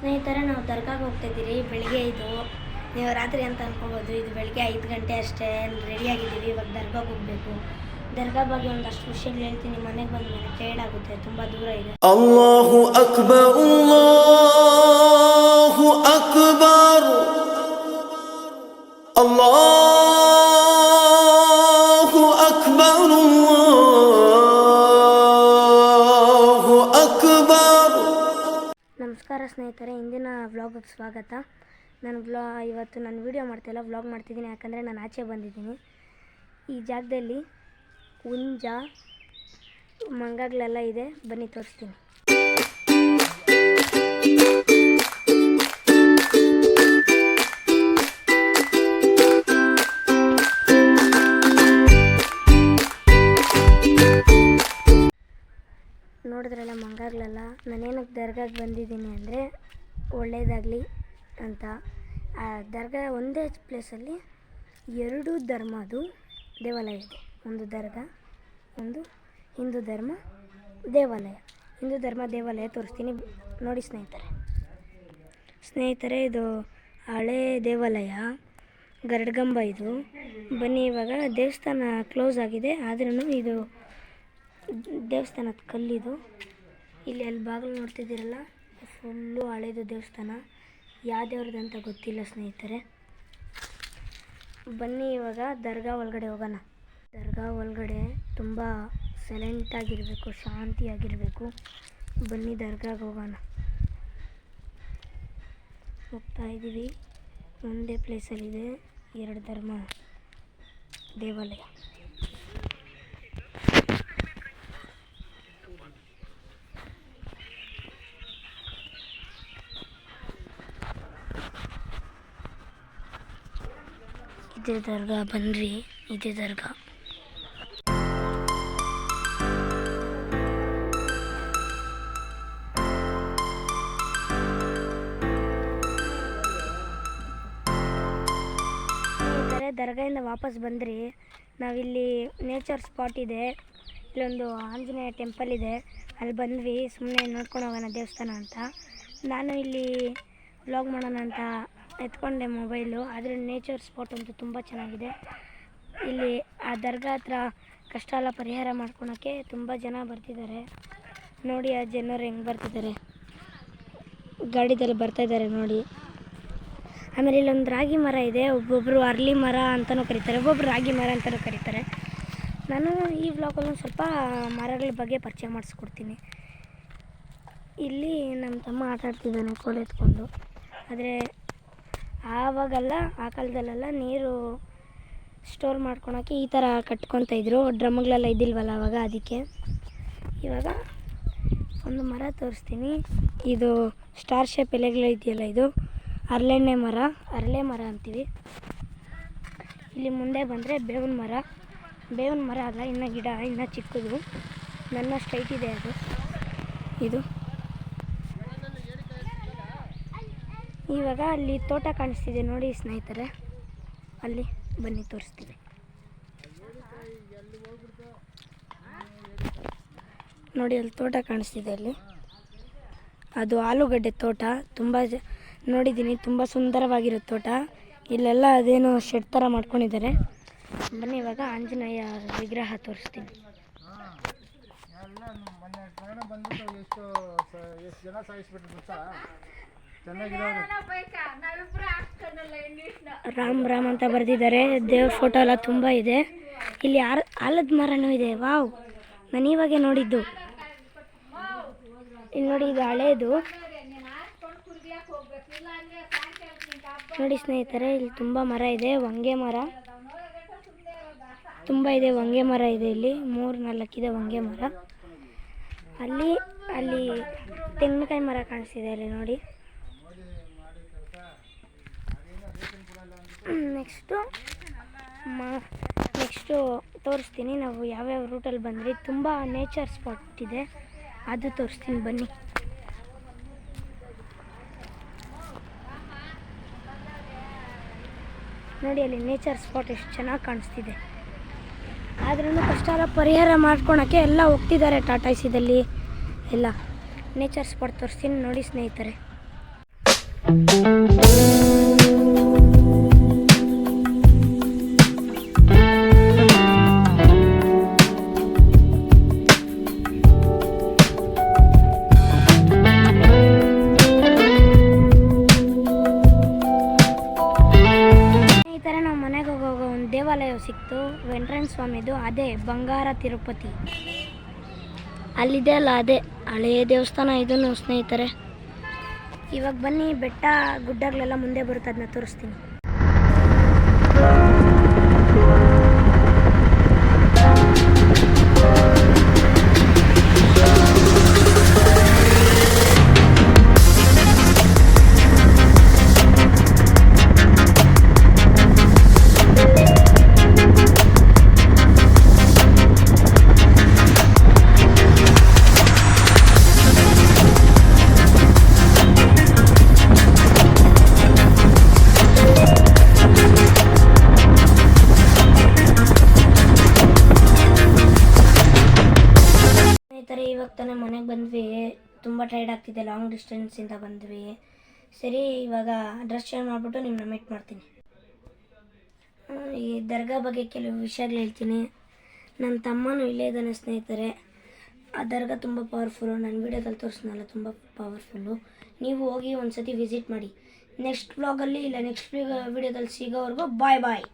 ಸ್ನೇಹಿತರೆ, ನಾವು ದರ್ಗಾಗೆ ಹೋಗ್ತಾಯಿದ್ದೀರಿ. ಬೆಳಿಗ್ಗೆ ಇದು ನೀವು ರಾತ್ರಿ ಅಂತ ಅನ್ಕೋಬೋದು. ಇದು ಬೆಳಿಗ್ಗೆ 5 ಗಂಟೆ ಅಷ್ಟೇ. ರೆಡಿಯಾಗಿದ್ದೀವಿ. ಇವಾಗ ದರ್ಗಾಗೆ ಹೋಗಬೇಕು. ದರ್ಗಾ ಬಗ್ಗೆ ಒಂದಷ್ಟು ವಿಷಯಗಳು ಹೇಳ್ತೀನಿ. ಮನೆಗೆ ಬಂದಮೇಲೆ ಟೈರ್ಡ್ ಆಗುತ್ತೆ, ತುಂಬ ದೂರ ಇದೆ. ಅಲ್ಲಾಹು ಅಕ್ಬರ್, ಅಲ್ಲಾಹು ಅಕ್ಬರ್, ಅಲ್ಲಾಹು ಅಕ್ಬರ್, ಅಲ್ಲಾಹು ಅಕ್ಬರ್. ನಮಸ್ಕಾರ ಸ್ನೇಹಿತರೆ, ಇಂದಿನ ವ್ಲಾಗಿಗೆ ಸ್ವಾಗತ. ಇವತ್ತು ನಾನು ವೀಡಿಯೋ ಮಾಡ್ತಾಯಿಲ್ಲ, ವ್ಲಾಗ್ ಮಾಡ್ತಿದ್ದೀನಿ. ಯಾಕಂದರೆ ನಾನು ಆಚೆ ಬಂದಿದ್ದೀನಿ. ಈ ಜಾಗದಲ್ಲಿ ಹುಂಜ, ಮಂಗಗಳೆಲ್ಲ ಇದೆ. ಬನ್ನಿ ತೋರಿಸ್ತೀನಿ. ನೋಡಿದ್ರಲ್ಲ ಮಂಗಗಳೆಲ್ಲ. ನಾನೇನಕ್ಕೆ ದರ್ಗಾಗೆ ಬಂದಿದ್ದೀನಿ ಅಂದರೆ ಒಳ್ಳೆಯದಾಗಲಿ ಅಂತ. ಆ ದರ್ಗಾ ಒಂದೇ ಪ್ಲೇಸಲ್ಲಿ 2 ಧರ್ಮದ್ದು ದೇವಾಲಯ ಇದೆ. ಒಂದು ದರ್ಗಾ, ಒಂದು ಹಿಂದೂ ಧರ್ಮ ದೇವಾಲಯ. ಹಿಂದೂ ಧರ್ಮ ದೇವಾಲಯ ತೋರಿಸ್ತೀನಿ ನೋಡಿ ಸ್ನೇಹಿತರೆ. ಇದು ಹಳೆ ದೇವಾಲಯ, ಗರಡ್ಗಂಬ ಇದು. ಬನ್ನಿ, ಇವಾಗ ದೇವಸ್ಥಾನ ಕ್ಲೋಸ್ ಆಗಿದೆ, ಆದ್ರೂ ಇದು ದೇವಸ್ಥಾನದ ಕಲ್ಲಿದು. ಇಲ್ಲಿ ಅಲ್ಲಿ ಬಾಗಿಲು ನೋಡ್ತಿದ್ದೀರಲ್ಲ, ಫುಲ್ಲು ಹಳೇದು ದೇವಸ್ಥಾನ. ಯಾವ ದೇವ್ರದ್ದು ಅಂತ ಗೊತ್ತಿಲ್ಲ ಸ್ನೇಹಿತರೆ. ಬನ್ನಿ ಇವಾಗ ದರ್ಗಾ ಒಳಗಡೆ ಹೋಗೋಣ. ದರ್ಗಾ ಒಳಗಡೆ ತುಂಬ ಸೈಲೆಂಟಾಗಿರಬೇಕು, ಶಾಂತಿಯಾಗಿರಬೇಕು. ಬನ್ನಿ ದರ್ಗಾಗೆ ಹೋಗೋಣ. ಹೋಗ್ತಾ ಇದ್ದೀವಿ. ಒಂದೇ ಪ್ಲೇಸಲ್ಲಿದೆ 2 ಧರ್ಮ ದೇವಾಲಯ. ಇದೇ ದರ್ಗಾ, ಬನ್ನಿರಿ, ಇದೇ ದರ್ಗಾ. ದರ್ಗಾಯಿಂದ ವಾಪಸ್ ಬಂದ್ರಿ. ನಾವಿಲ್ಲಿ ನೇಚರ್ ಸ್ಪಾಟ್ ಇದೆ, ಇಲ್ಲೊಂದು ಆಂಜನೇಯ ಟೆಂಪಲ್ ಇದೆ, ಅಲ್ಲಿ ಬಂದ್ವಿ. ಸುಮ್ಮನೆ ನೋಡ್ಕೊಂಡು ಹೋಗೋಣ ದೇವಸ್ಥಾನ ಅಂತ. ನಾನು ಇಲ್ಲಿ ವ್ಲಾಗ್ ಮಾಡೋಣ ಅಂತ ಎತ್ಕೊಂಡೆ ಮೊಬೈಲು. ಆದರೆ ನೇಚರ್ ಸ್ಪಾಟ್ ಅಂತೂ ತುಂಬ ಚೆನ್ನಾಗಿದೆ. ಇಲ್ಲಿ ಆ ದರ್ಗಾ ಹತ್ರ ಕಷ್ಟ ಎಲ್ಲ ಪರಿಹಾರ ಮಾಡ್ಕೊಳಕ್ಕೆ ತುಂಬ ಜನ ಬರ್ತಿದ್ದಾರೆ. ನೋಡಿ ಆ ಜನರು ಹೆಂಗೆ ಬರ್ತಿದ್ದಾರೆ, ಗಾಡಿದಲ್ಲಿ ಬರ್ತಾಯಿದ್ದಾರೆ ನೋಡಿ. ಆಮೇಲೆ ಇಲ್ಲೊಂದು ರಾಗಿ ಮರ ಇದೆ. ಒಬ್ಬೊಬ್ಬರು ಅರಳಿ ಮರ ಅಂತಲೂ ಕರೀತಾರೆ, ಒಬ್ಬೊಬ್ಬರು ರಾಗಿ ಮರ ಅಂತಲೂ ಕರೀತಾರೆ. ನಾನು ಈ ವ್ಲಾಗಲ್ಲಿ ಒಂದು ಸ್ವಲ್ಪ ಮರಗಳ ಬಗ್ಗೆ ಪರಿಚಯ ಮಾಡಿಸ್ಕೊಡ್ತೀನಿ. ಇಲ್ಲಿ ನಮ್ಮ ತಮ್ಮ ಆಟ ಆಡ್ತಿದ್ದಾನೆ ಕೋಲು ಎತ್ಕೊಂಡು. ಆದರೆ ಆವಾಗೆಲ್ಲ, ಆ ಕಾಲದಲ್ಲೆಲ್ಲ ನೀರು ಸ್ಟೋರ್ ಮಾಡ್ಕೊಳಕ್ಕೆ ಈ ಥರ ಕಟ್ಕೊತಾಯಿದ್ರು. ಡ್ರಮ್ಗಳೆಲ್ಲ ಇದ್ದಿಲ್ವಲ್ಲ ಆವಾಗ, ಅದಕ್ಕೆ. ಇವಾಗ ಒಂದು ಮರ ತೋರಿಸ್ತೀನಿ. ಇದು ಸ್ಟಾರ್ ಶೇಪ್ ಎಲೆಗಳು ಇದೆಯಲ್ಲ, ಇದು ಅರಳೆ ಮರ ಅಂತೀವಿ. ಇಲ್ಲಿ ಮುಂದೆ ಬಂದರೆ ಬೇವಿನ ಮರ ಅಲ್ಲ, ಇನ್ನು ಗಿಡ ಇನ್ನೂ ಚಿಕ್ಕದು, ನನ್ನಷ್ಟು ಹೈಟ್ ಇದೆ ಅದು. ಇದು ಇವಾಗ ಅಲ್ಲಿ ತೋಟ ಕಾಣಿಸ್ತಿದೆ ನೋಡಿ ಸ್ನೇಹಿತರೆ, ಅಲ್ಲಿ ಬನ್ನಿ ತೋರಿಸ್ತೀನಿ. ನೋಡಿ ಅಲ್ಲಿ ತೋಟ ಕಾಣಿಸ್ತಿದೆ, ಅಲ್ಲಿ ಅದು ಆಲೂಗಡ್ಡೆ ತೋಟ. ತುಂಬ ನೋಡಿದ್ದೀನಿ, ತುಂಬ ಸುಂದರವಾಗಿರೋ ತೋಟ. ಇಲ್ಲೆಲ್ಲ ಅದೇನೋ ಶೆಡ್ ಥರ ಮಾಡ್ಕೊಂಡಿದ್ದಾರೆ. ಬನ್ನಿ ಇವಾಗ ಆಂಜನೇಯ ವಿಗ್ರಹ ತೋರಿಸ್ತೀನಿ. ರಾಮ್ ಅಂತ ಬರೆದಿದ್ದಾರೆ. ದೇವ್ರ ಫೋಟೋ ಎಲ್ಲ ತುಂಬ ಇದೆ. ಇಲ್ಲಿ ಆಲದ ಮರನೂ ಇದೆ. ವಾವ್, ನಾನು ಇವಾಗೆ ನೋಡಿದ್ದು. ಇಲ್ಲಿ ನೋಡಿ, ಇದು ಹಳೇದು ನೋಡಿ ಸ್ನೇಹಿತರೆ. ಇಲ್ಲಿ ತುಂಬ ಮರ ಇದೆ, ಹೊಂಗೆ ಮರ ತುಂಬ ಇದೆ. ಹೊಂಗೆ ಮರ ಇದೆ, ಇಲ್ಲಿ 3-4 ಇದೆ ಹೊಂಗೆ ಮರ. ಅಲ್ಲಿ ತೆಂಗಿನಕಾಯಿ ಮರ ಕಾಣಿಸ್ತಿದೆ ಅಲ್ಲಿ ನೋಡಿ. ನೆಕ್ಸ್ಟು ತೋರಿಸ್ತೀನಿ ನಾವು ಯಾವ್ಯಾವ ರೂಟಲ್ಲಿ ಬಂದ್ರಿ. ತುಂಬ ನೇಚರ್ ಸ್ಪಾಟ್ ಇದೆ, ಅದು ತೋರಿಸ್ತೀನಿ ಬನ್ನಿ. ನೋಡಿ ಅಲ್ಲಿ ನೇಚರ್ ಸ್ಪಾಟ್ ಎಷ್ಟು ಚೆನ್ನಾಗಿ ಕಾಣಿಸ್ತಿದೆ. ಆದ್ರೂ ಕಷ್ಟ ಎಲ್ಲ ಪರಿಹಾರ ಮಾಡ್ಕೊಳಕ್ಕೆ ಎಲ್ಲ ಹೋಗ್ತಿದ್ದಾರೆ ಟಾಟಾ ಏಸಿದಲ್ಲಿ ಎಲ್ಲ. ನೇಚರ್ ಸ್ಪಾಟ್ ತೋರಿಸ್ತೀನಿ ನೋಡಿ ಸ್ನೇಹಿತರೆ. ಸ್ನೇಹಿತರೆ, ನಾವು ಮನೆಗೆ ಹೋಗುವಾಗ ಒಂದು ದೇವಾಲಯ ಸಿಕ್ತು, ವೆಂಕಟೇಶ್ವರ ಸ್ವಾಮಿದು. ಅದೇ ಬಂಗಾರ ತಿರುಪತಿ. ಅಲ್ಲಿದೆ ಅಲ್ಲ, ಅದೇ ಹಳೆಯ ದೇವಸ್ಥಾನ ಇದನ್ನು ಸ್ನೇಹಿತರೆ. ಇವಾಗ ಬನ್ನಿ, ಬೆಟ್ಟ ಗುಡ್ಡಗಳೆಲ್ಲ ಮುಂದೆ ಬರುತ್ತೆ, ಅದನ್ನ ತೋರಿಸ್ತೀನಿ. ಸ್ನೇಹಿತರೆ, ಇವಾಗ ತಾನೇ ಮನೆಗೆ ಬಂದ್ವಿ. ತುಂಬ ಟೈರ್ಡ್ ಆಗ್ತಿದೆ, ಲಾಂಗ್ ಡಿಸ್ಟೆನ್ಸಿಂದ ಬಂದ್ವಿ. ಸರಿ, ಇವಾಗ ಡ್ರೆಸ್ ಚೇಂಜ್ ಮಾಡಿಬಿಟ್ಟು ನಿಮ್ಮನ್ನ ಮೀಟ್ ಮಾಡ್ತೀನಿ. ಈ ದರ್ಗಾ ಬಗ್ಗೆ ಕೆಲವು ವಿಷಯಗಳು ಹೇಳ್ತೀನಿ. ನನ್ನ ತಮ್ಮನೂ ಇಲ್ಲೇ ಇದ್ದಾನೆ ಸ್ನೇಹಿತರೆ. ಆ ದರ್ಗಾ ತುಂಬ ಪವರ್ಫುಲ್ಲು. ನನ್ನ ವೀಡಿಯೋದಲ್ಲಿ ತೋರಿಸ್ನಲ್ಲ, ತುಂಬ ಪವರ್ಫುಲ್ಲು. ನೀವು ಹೋಗಿ ಒಂದು ಸತಿ ವಿಸಿಟ್ ಮಾಡಿ. ನೆಕ್ಸ್ಟ್ ವ್ಲಾಗಲ್ಲಿ ಇಲ್ಲ ನೆಕ್ಸ್ಟ್ ವೀಡಿಯೋದಲ್ಲಿ ಸಿಗೋವರೆಗೂ ಬಾಯ್ ಬಾಯ್.